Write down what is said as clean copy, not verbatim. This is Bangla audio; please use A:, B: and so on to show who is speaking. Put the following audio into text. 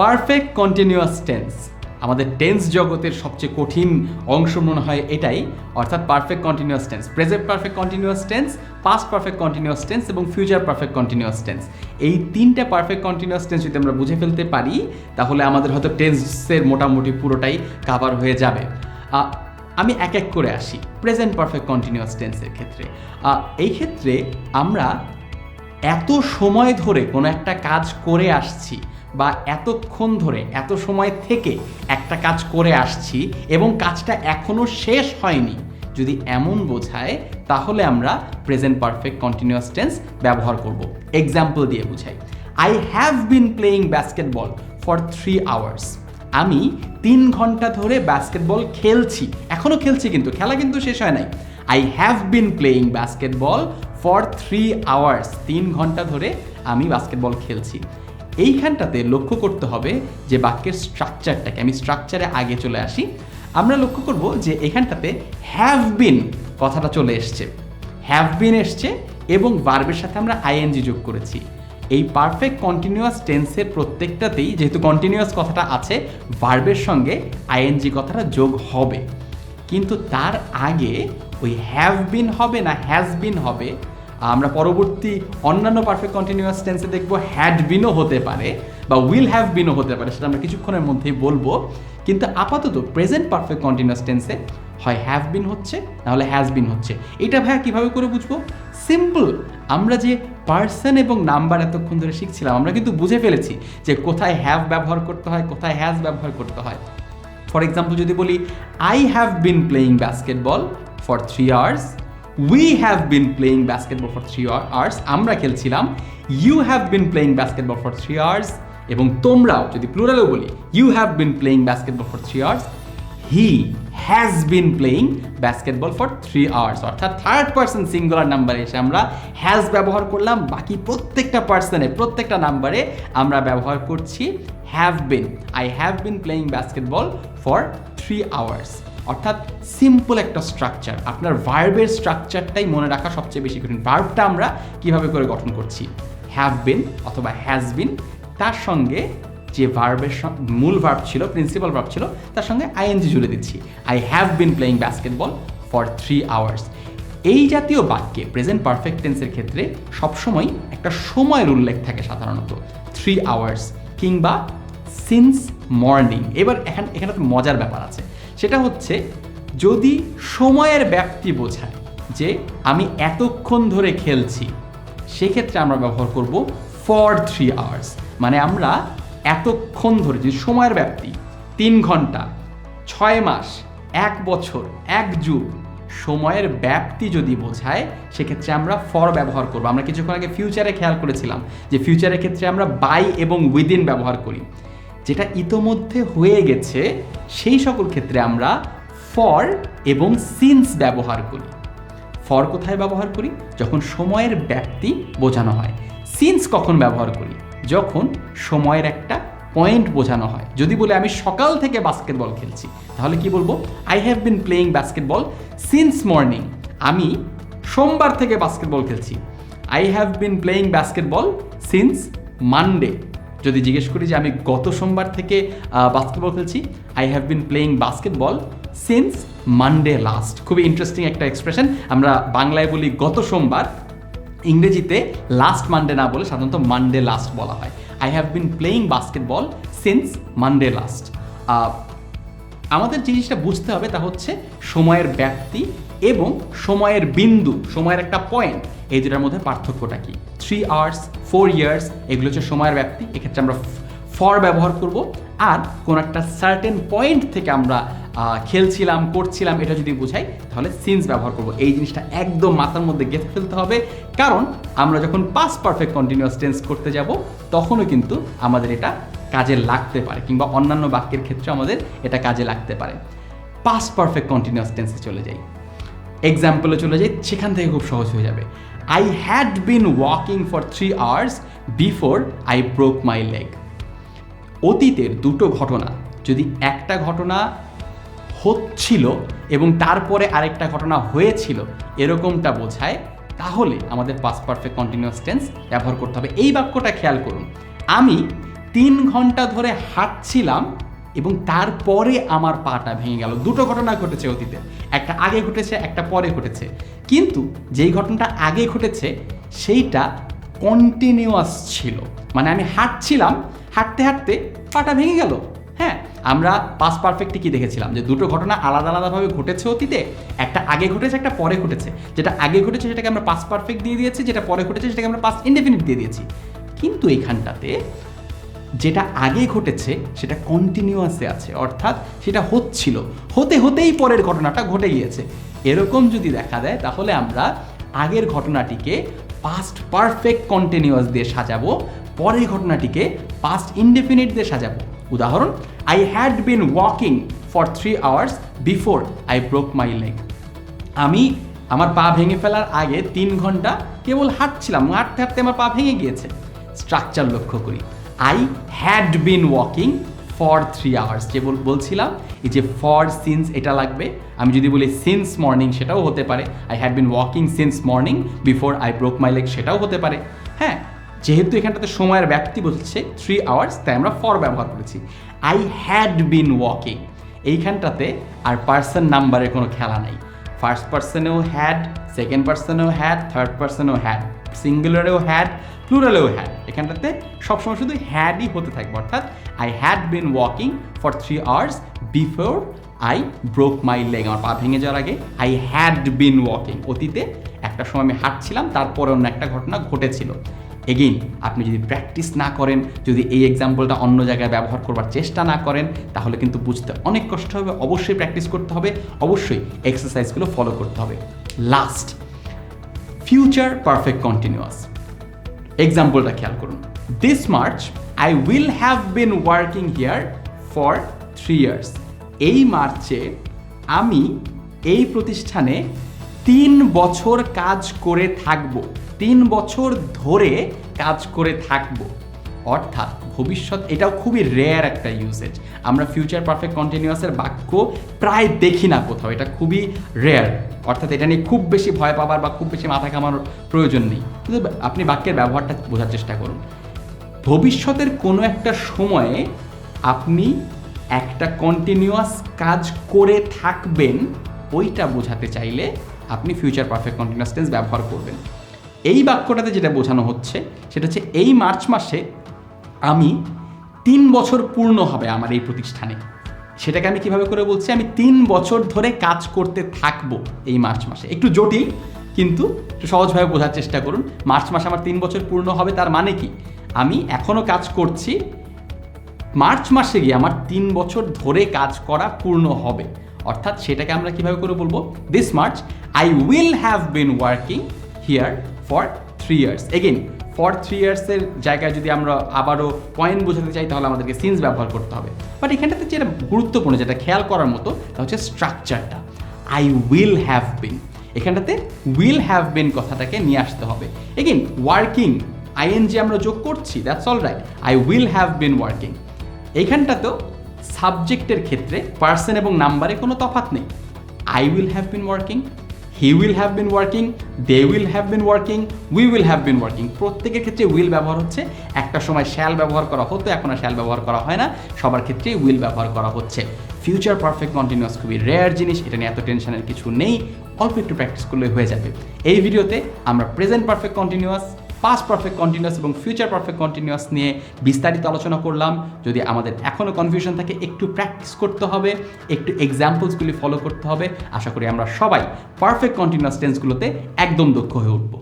A: পারফেক্ট কন্টিনিউয়াস টেন্স আমাদের টেন্স জগতের সবচেয়ে কঠিন অংশ মনে হয় এটাই, অর্থাৎ perfect continuous tense, present perfect continuous tense, past perfect continuous tense এবং ফিউচার পারফেক্ট কন্টিনিউয়াস টেন্স। এই তিনটে পারফেক্ট কন্টিনিউয়াস টেন্স যদি আমরা বুঝে ফেলতে পারি তাহলে আমাদের হয়তো টেন্সের মোটামুটি পুরোটাই কাভার হয়ে যাবে। আমি এক এক করে আসি। প্রেজেন্ট পারফেক্ট কন্টিনিউয়াস টেন্সের ক্ষেত্রে এই ক্ষেত্রে আমরা এত সময় ধরে কোনো একটা কাজ করে আসছি বা এতক্ষণ ধরে এত সময় থেকে একটা কাজ করে আসছি এবং কাজটা এখনও শেষ হয়নি যদি এমন বোঝায় তাহলে আমরা প্রেজেন্ট পারফেক্ট কন্টিনিউয়াস টেন্স ব্যবহার করব। এক্সাম্পল দিয়ে বুঝাই। I have been playing basketball for 3 hours. আমি 3 ঘন্টা ধরে বাস্কেটবল খেলছি, এখনও খেলছি, কিন্তু খেলা কিন্তু শেষ হয় নাই। I have been playing basketball for 3 hours. 3 ঘন্টা ধরে আমি বাস্কেটবল খেলছি। এইখানটাতে লক্ষ্য করতে হবে যে বাক্যের স্ট্রাকচারটাকে, আমি স্ট্রাকচারে আগে চলে আসি। আমরা লক্ষ্য করব যে এখানটাতে হ্যাভ বিন কথাটা চলে এসছে, হ্যাভ বিন এসছে এবং ভার্বের সাথে আমরা আইএনজি যোগ করেছি। এই পারফেক্ট কন্টিনিউয়াস টেন্সের প্রত্যেকটাতেই যেহেতু কন্টিনিউয়াস কথাটা আছে ভার্বের সঙ্গে আইএনজি কথাটা যোগ হবে, কিন্তু তার আগে ওই হ্যাভ বিন হবে না হ্যাজ বিন হবে। আমরা পরবর্তী অন্যান্য পারফেক্ট কন্টিনিউয়াস টেন্সে দেখব হ্যাড বিনও হতে পারে বা উইল হ্যাভ বিনও হতে পারে, সেটা আমরা কিছুক্ষণের মধ্যেই বলবো। কিন্তু আপাতত প্রেজেন্ট পারফেক্ট কন্টিনিউয়াস টেন্সে হয় হ্যাভ বিন হচ্ছে নাহলে হ্যাজ বিন হচ্ছে। এটা ভাইয়া কীভাবে করে বুঝবো? সিম্পল, আমরা যে পার্সন এবং নাম্বার এতক্ষণ ধরে শিখছিলাম আমরা কিন্তু বুঝে ফেলেছি যে কোথায় হ্যাভ ব্যবহার করতে হয়, কোথায় হ্যাজ ব্যবহার করতে হয়। ফর এক্সাম্পল যদি বলি I have been playing basketball for 3 hours, we have been playing basketball for 3 hours, আমরা খেলছিলাম। You have been playing basketball for 3 hours, এবং তোমরাও যদি প্লুরালেও বলি you have been playing basketball for 3 hours, he has been playing basketball for 3 hours. অর্থাৎ থার্ড পার্সন সিঙ্গুলার নাম্বারে এসে আমরা হ্যাজ ব্যবহার করলাম, বাকি প্রত্যেকটা পার্সনে প্রত্যেকটা নাম্বারে আমরা ব্যবহার করছি have been. I have been playing basketball for 3 hours. অর্থাৎ সিম্পল একটা স্ট্রাকচার। আপনার ভার্বের স্ট্রাকচারটাই মনে রাখা সবচেয়ে বেশি কঠিন। ভার্বটা আমরা কিভাবে করে গঠন করছি, হ্যাভ বিন অথবা হ্যাজ বিন, তার সঙ্গে যে ভার্বের মূল ভার্ব ছিল, প্রিন্সিপাল ভার্ব ছিল, তার সঙ্গে আইএনজি জুড়ে দিচ্ছি। I have been playing basketball for 3 hours. এই জাতীয় বাক্যে প্রেজেন্ট পারফেক্ট টেন্সের ক্ষেত্রে সবসময় একটা সময়ের উল্লেখ থাকে, সাধারণত 3 আওয়ার্স কিংবা সিন্স মর্নিং। এবার এখানে তো মজার ব্যাপার আছে, সেটা হচ্ছে যদি সময়ের ব্যাপ্তি বোঝায় যে আমি এতক্ষণ ধরে খেলছি, সেক্ষেত্রে আমরা ব্যবহার করব ফর 3 আওয়ার্স। মানে আমরা এতক্ষণ ধরে, যদি সময়ের ব্যাপ্তি 3 ঘন্টা, 6 মাস, 1 বছর, 1 যুগ, সময়ের ব্যাপ্তি যদি বোঝায় সেক্ষেত্রে আমরা ফর ব্যবহার করব। আমরা কিছুক্ষণ আগে ফিউচারে খেয়াল করেছিলাম যে ফিউচারের ক্ষেত্রে আমরা বাই এবং উইদিন ব্যবহার করি। যেটা ইতোমধ্যে হয়ে গেছে সেই সকল ক্ষেত্রে আমরা ফর এবং সিন্স ব্যবহার করি। ফর কোথায় ব্যবহার করি? যখন সময়ের ব্যাপ্তি বোঝানো হয়। সিন্স কখন ব্যবহার করি? যখন সময়ের একটা পয়েন্ট বোঝানো হয়। যদি বলে আমি সকাল থেকে বাস্কেটবল খেলছি, তাহলে কি বলবো? I have been playing basketball since morning. আমি সোমবার থেকে বাস্কেটবল খেলছি। I have been playing basketball since Monday. যদি জিজ্ঞেস করি যে আমি গত সোমবার থেকে বাস্কেটবল খেলছি, I have been playing basketball since Monday last. খুবই ইন্টারেস্টিং একটা এক্সপ্রেশন। আমরা বাংলায় বলি গত সোমবার, ইংরেজিতে লাস্ট মানডে না বলে সাধারণত মানডে লাস্ট বলা হয়। I have been playing basketball since Monday last. আমাদের জিনিসটা বুঝতে হবে তা হচ্ছে সময়ের ব্যাপ্তি এবং সময়ের বিন্দু, সময়ের একটা পয়েন্ট, এই দুটার মধ্যে পার্থক্যটা কি। 3 আওয়ার্স, 4 ইয়ার্স, এগুলো হচ্ছে সময়ের ব্যাপ্তি, এক্ষেত্রে আমরা ফর ব্যবহার করব। আর কোন একটা সার্টেন পয়েন্ট থেকে আমরা খেলছিলাম, করছিলাম, এটা যদি বোঝাই তাহলে সিন্স ব্যবহার করব। এই জিনিসটা একদম মাথার মধ্যে গেঁথে ফেলতে হবে, কারণ আমরা যখন পাস্ট পারফেক্ট কন্টিনিউয়াস টেন্স করতে যাব তখনও কিন্তু আমাদের এটা কাজে লাগতে পারে, কিংবা অন্যান্য বাক্যের ক্ষেত্রে আমাদের এটা কাজে লাগতে পারে। পাস্ট পারফেক্ট কন্টিনিউয়াস টেন্সে চলে যাই, এক্সাম্পলে চলে যাই, সেখান থেকে খুব সহজ হয়ে যাবে। I had been walking for 3 hours before I broke my leg. অতীতের দুটো ঘটনা, যদি একটা ঘটনা হচ্ছিল এবং তারপরে আরেকটা ঘটনা হয়েছিল এরকমটা বোঝায়, তাহলে আমাদের পাস্ট পারফেক্ট কন্টিনিউয়াস টেন্স ব্যবহার করতে হবে। এই বাক্যটা খেয়াল করুন, আমি 3 ঘন্টা ধরে হাঁটছিলাম এবং তারপরে আমার পাটা ভেঙে গেল। দুটো ঘটনা ঘটেছে অতীতে, একটা আগে ঘটেছে, একটা পরে ঘটেছে। কিন্তু যেই ঘটনাটা আগে ঘটেছে সেইটা কন্টিনিউয়াস ছিল, মানে আমি হাঁটছিলাম, হাঁটতে হাঁটতে পাটা ভেঙে গেল। হ্যাঁ, আমরা পাস্ট পারফেক্টে কি দেখেছিলাম যে দুটো ঘটনা আলাদা আলাদাভাবে ঘটেছে অতীতে, একটা আগে ঘটেছে, একটা পরে ঘটেছে। যেটা আগে ঘটেছে সেটাকে আমরা পাস্ট পারফেক্ট দিয়ে দিয়েছি, যেটা পরে ঘটেছে সেটাকে আমরা পাস্ট ইনডেফিনিট দিয়ে দিয়েছি। কিন্তু এখানটাতে যেটা আগে ঘটেছে সেটা কন্টিনিউয়াসে আছে, অর্থাৎ সেটা হচ্ছিল, হতে হতেই পরের ঘটনাটা ঘটে গিয়েছে। এরকম যদি দেখা দেয় তাহলে আমরা আগের ঘটনাটিকে পাস্ট পারফেক্ট কন্টিনিউয়াস দিয়ে সাজাবো, পরের ঘটনাটিকে পাস্ট ইনডেফিনিট দিয়ে সাজাবো। উদাহরণ, I had been walking for 3 hours before I broke my leg. আমি আমার পা ভেঙে ফেলার আগে 3 ঘন্টা কেবল হাঁটছিলাম, হাঁটতে হাঁটতে আমার পা ভেঙে গিয়েছে। স্ট্রাকচার লক্ষ্য করি, I had been walking for 3 hours, যে বলছিলাম এই যে ফর সিন্স এটা লাগবে। আমি যদি বলি সিন্স মর্নিং সেটাও হতে পারে, I had been walking since morning before I broke my leg সেটাও হতে পারে। হ্যাঁ, যেহেতু এখানটাতে সময়ের ব্যাপ্তি বলছে 3 আওয়ার্স, তাই আমরা ফর ব্যবহার করেছি। আই হ্যাড বিন ওয়াকিং, এইখানটাতে আর পার্সন নাম্বারের কোনো খেলা নাই। ফার্স্ট পার্সনেও হ্যাড, সেকেন্ড পার্সনেও হ্যাড, থার্ড পার্সনেও হ্যাড, সিঙ্গুলারেও হ্যাড, প্লুরালেও হ্যাড। এখানটাতে সবসময় শুধু হ্যাডই হতে থাকবে, অর্থাৎ I had been walking for 3 hours before I broke my leg, আমার পা ভেঙে যাওয়ার আগে আই হ্যাড বিন ওয়াকিং। অতীতে একটা সময় আমি হাঁটছিলাম, তারপরে অন্য একটা ঘটনা ঘটেছিল। এগেইন, আপনি যদি প্র্যাকটিস না করেন, যদি এই এক্সাম্পলটা অন্য জায়গায় ব্যবহার করবার চেষ্টা না করেন, তাহলে কিন্তু বুঝতে অনেক কষ্ট হবে। অবশ্যই প্র্যাকটিস করতে হবে, অবশ্যই এক্সারসাইজগুলো ফলো করতে হবে। Last, future perfect continuous. এক্সাম্পলটা খেয়াল করুন, this March I will have been working here for 3 years. এই মার্চে আমি এই প্রতিষ্ঠানে 3 বছর কাজ করে থাকব, 3 বছর ধরে কাজ করে থাকব। অর্থাৎ ভবিষ্যৎ, এটাও খুবই রেয়ার একটা ইউসেজ। আমরা ফিউচার পারফেক্ট কন্টিনিউয়াসের বাক্য প্রায় দেখি না কোথাও, এটা খুবই রেয়ার। অর্থাৎ এটা নিয়ে খুব বেশি ভয় পাবার বা খুব বেশি মাথা ঘামানোর প্রয়োজন নেই। কিন্তু আপনি বাক্যের ব্যবহারটা বোঝার চেষ্টা করুন। ভবিষ্যতের কোনো একটা সময়ে আপনি একটা কন্টিনিউয়াস কাজ করে থাকবেন, ওইটা বোঝাতে চাইলে আপনি ফিউচার পারফেক্ট কন্টিনিউয়াস টেন্স ব্যবহার করবেন। এই বাক্যটাতে যেটা বোঝানো হচ্ছে সেটা হচ্ছে এই মার্চ মাসে আমি 3 বছর পূর্ণ হবে আমার এই প্রতিষ্ঠানে। সেটাকে আমি কিভাবে করে বলছি, আমি 3 বছর ধরে কাজ করতে থাকবো এই মার্চ মাসে। একটু জটিল, কিন্তু একটু সহজভাবে বোঝার চেষ্টা করুন। মার্চ মাসে আমার 3 বছর পূর্ণ হবে, তার মানে কি আমি এখনও কাজ করছি, মার্চ মাসে গিয়ে আমার 3 বছর ধরে কাজ করা পূর্ণ হবে। অর্থাৎ সেটাকে আমরা কিভাবে করে বলবো, this March I will have been working here for 3 years. Again, for 3 ইয়ার্সের জায়গায় যদি আমরা আবারও পয়েন্ট বোঝাতে চাই তাহলে আমাদেরকে সিন্স ব্যবহার করতে হবে। বাট এখানটাতে যেটা গুরুত্বপূর্ণ, যেটা খেয়াল করার মতো, তা হচ্ছে স্ট্রাকচারটা। আই উইল হ্যাভ বিন, এখানটাতে উইল হ্যাভ বিন কথাটাকে নিয়ে আসতে হবে। এগেইন, ওয়ার্কিং আইএনজি আমরা যোগ করছি, that's all right. I will have been working. এইখানটাতেও সাবজেক্টের ক্ষেত্রে পার্সন এবং নাম্বারে কোনো তফাৎ নেই। I will have been working, he will have been working, they will have been working, we will have been working. প্রত্যেকের ক্ষেত্রে উইল ব্যবহার হচ্ছে। একটা সময় শ্যাল ব্যবহার করা হতো, এখন আর শ্যাল ব্যবহার করা হয় না, সবার ক্ষেত্রেই উইল ব্যবহার করা হচ্ছে। ফিউচার পারফেক্ট কন্টিনিউয়াস খুবই রেয়ার জিনিস, এটা নিয়ে এত টেনশনের কিছু নেই, অল্প একটু প্র্যাকটিস করলে হয়ে যাবে। এই ভিডিওতে আমরা present perfect continuous, past perfect continuous এবং ফিউচার পারফেক্ট কন্টিনিউয়াস নিয়ে বিস্তারিত আলোচনা করলাম। যদি আমাদের এখনও কনফিউশন থাকে, একটু প্র্যাকটিস করতে হবে, একটু এক্সাম্পলসগুলি ফলো করতে হবে। আশা করি আমরা সবাই পারফেক্ট কন্টিনিউয়াস টেন্সগুলোতে একদম দক্ষ হয়ে উঠব।